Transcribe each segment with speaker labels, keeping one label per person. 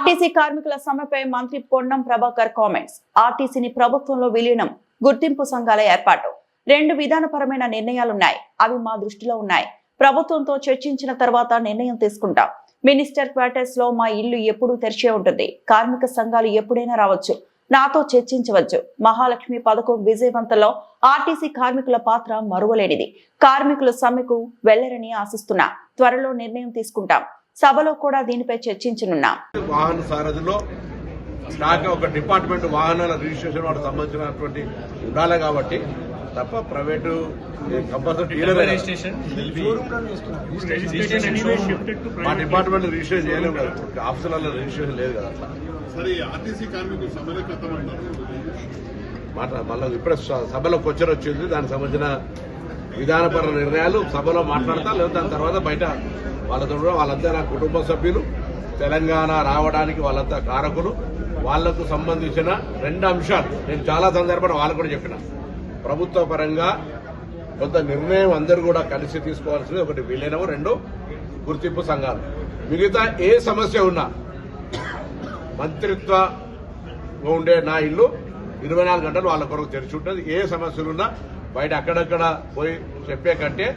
Speaker 1: RTC కార్మికుల సమ్మెపై మంత్రి Ponnam Prabhakar comments. ఆర్టీసీని ప్రభుత్వంలో విలీనం, గుర్తింపు సంఘాల ఏర్పాటు 2 విధానపరమైన నిర్ణయాలున్నాయి. అవి మా దృష్టిలో ఉన్నాయి. ప్రభుత్వంతో చర్చించిన తర్వాత నిర్ణయం తీసుకుంటాం. మినిస్టర్ క్వార్టర్స్ లో మా ఇల్లు ఎప్పుడూ తెరిచే ఉంటుంది. కార్మిక సంఘాలు ఎప్పుడైనా రావచ్చు, నాతో చర్చించవచ్చు. మహాలక్ష్మి పథకం విజయవంతంలో ఆర్టీసీ కార్మికుల పాత్ర మరువలేనిది. కార్మికులు సమ్మెకు వెళ్లరని ఆశిస్తున్నా. త్వరలో నిర్ణయం తీసుకుంటాం. సభలో కూడా దీనిపై చర్చించనున్నాం.
Speaker 2: వాహన సారథిలో ఒక డిపార్ట్మెంట్ వాహనాల రిజిస్ట్రేషన్ వాటికి సంబంధించినటువంటి ఉండాలి కాబట్టి తప్ప ప్రైవేటు మా డిపార్ట్మెంట్ రిజిస్ట్రేషన్ చేయలేము కదా, ఆఫీసులలో రిజిస్ట్రేషన్ లేదు కదా. అట్లా మళ్ళీ ఇప్పుడే సభలో క్వశ్చన్ వచ్చింది. దానికి సంబంధించిన విధానపర నిర్ణయాలు సభలో మాట్లాడతా, లేదా దాని తర్వాత బయట వాళ్ళతో వాళ్ళంతా నా కుటుంబ సభ్యులు, తెలంగాణ రావడానికి వాళ్ళంతా కారకులు. వాళ్లకు సంబంధించిన 2 అంశాలు నేను చాలా సందర్భంలో వాళ్ళకు కూడా చెప్పిన. ప్రభుత్వ పరంగా కొంత నిర్ణయం అందరూ కూడా కలిసి తీసుకోవాల్సింది. ఒకటి విలీనం, 2 గుర్తింపు సంఘాలు. మిగతా ఏ సమస్య ఉన్నా మంత్రిత్వ ఉండే నా ఇల్లు 24 గంటలు వాళ్ళ కొరకు తెరిచి ఉంటుంది. ఏ సమస్యలున్నా బయట అక్కడక్కడ పోయి చెప్పే కంటే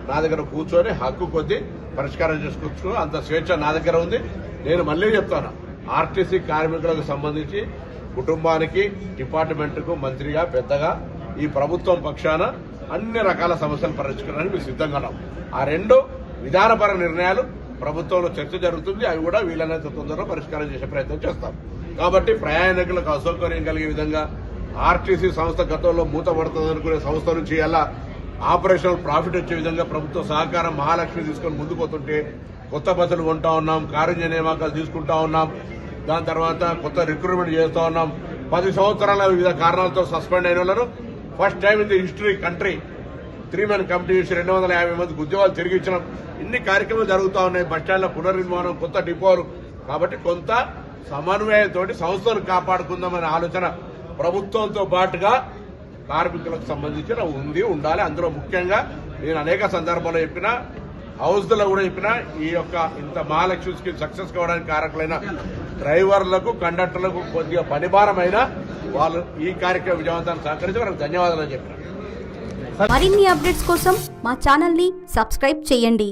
Speaker 2: నా దగ్గర కూర్చొని హక్కు కొద్దీ పరిష్కారం చేసుకోవచ్చు. అంత స్వేచ్ఛ నా దగ్గర ఉంది. నేను మళ్లీ చెప్తాను, ఆర్టీసీ కార్మికులకు సంబంధించి కుటుంబానికి, డిపార్ట్మెంట్కు మంత్రిగా పెద్దగా ఈ ప్రభుత్వం పక్షాన అన్ని రకాల సమస్యలు పరిష్కరించడానికి మేము సిద్ధంగా ఉన్నాం. ఆ 2 విధానపర నిర్ణయాలు ప్రభుత్వంలో చర్చ జరుగుతుంది. అవి కూడా వీలైనంత తొందరలో పరిష్కారం చేసే ప్రయత్నం చేస్తాం. కాబట్టి ప్రయాణికులకు అసౌకర్యం కలిగే విధంగా ఆర్టీసీ సంస్థ గతంలో మూతపడుతుంది అనుకునే సంస్థ నుంచి ఎలా ఆపరేషనల్ ప్రాఫిట్ వచ్చే విధంగా ప్రభుత్వ సహకారం మహాలక్ష్మి తీసుకొని ముందుకు పోతుంటే కొత్త బస్సులు కొంటా ఉన్నాం, కారుణ్య నియామకాలు తీసుకుంటా ఉన్నాం. దాని తర్వాత కొత్త రిక్రూట్మెంట్ చేస్తా ఉన్నాం. 10 సంవత్సరాల వివిధ కారణాలతో సస్పెండ్ అయిన వాళ్ళను first time in the history country 3 men committee చేసి 250 మందికి ఉద్యోగాలు తిరిగి ఇచ్చడం. ఇన్ని కార్యక్రమాలు జరుగుతూ ఉన్నాయి. బస్టాండ్ల పునర్నిర్మాణం, కొత్త డిపోలు. కాబట్టి కొంత సమన్వయంతో సంస్థను కాపాడుకుందామనే ఆలోచన ప్రభుత్వంతో పాటుగా కార్మికులకు సంబంధించిన ఉండాలి. అందులో ముఖ్యంగా నేను అనేక సందర్భాల్లో చెప్పిన, హౌస్లో కూడా చెప్పిన, ఈ యొక్క ఇంత మహాలక్ష్మి స్కీమ్ సక్సెస్ కావడానికి కారకులైన డ్రైవర్లకు, కండక్టర్లకు కొద్దిగా పనిభారమైన వాళ్ళు ఈ కార్యక్రమం విజయవంతాన్ని సహకరించి వారికి ధన్యవాదాలు చెప్పిన.
Speaker 3: మరిన్ని అప్డేట్స్ కోసం మా ఛానల్ ని సబ్స్క్రైబ్ చేయండి.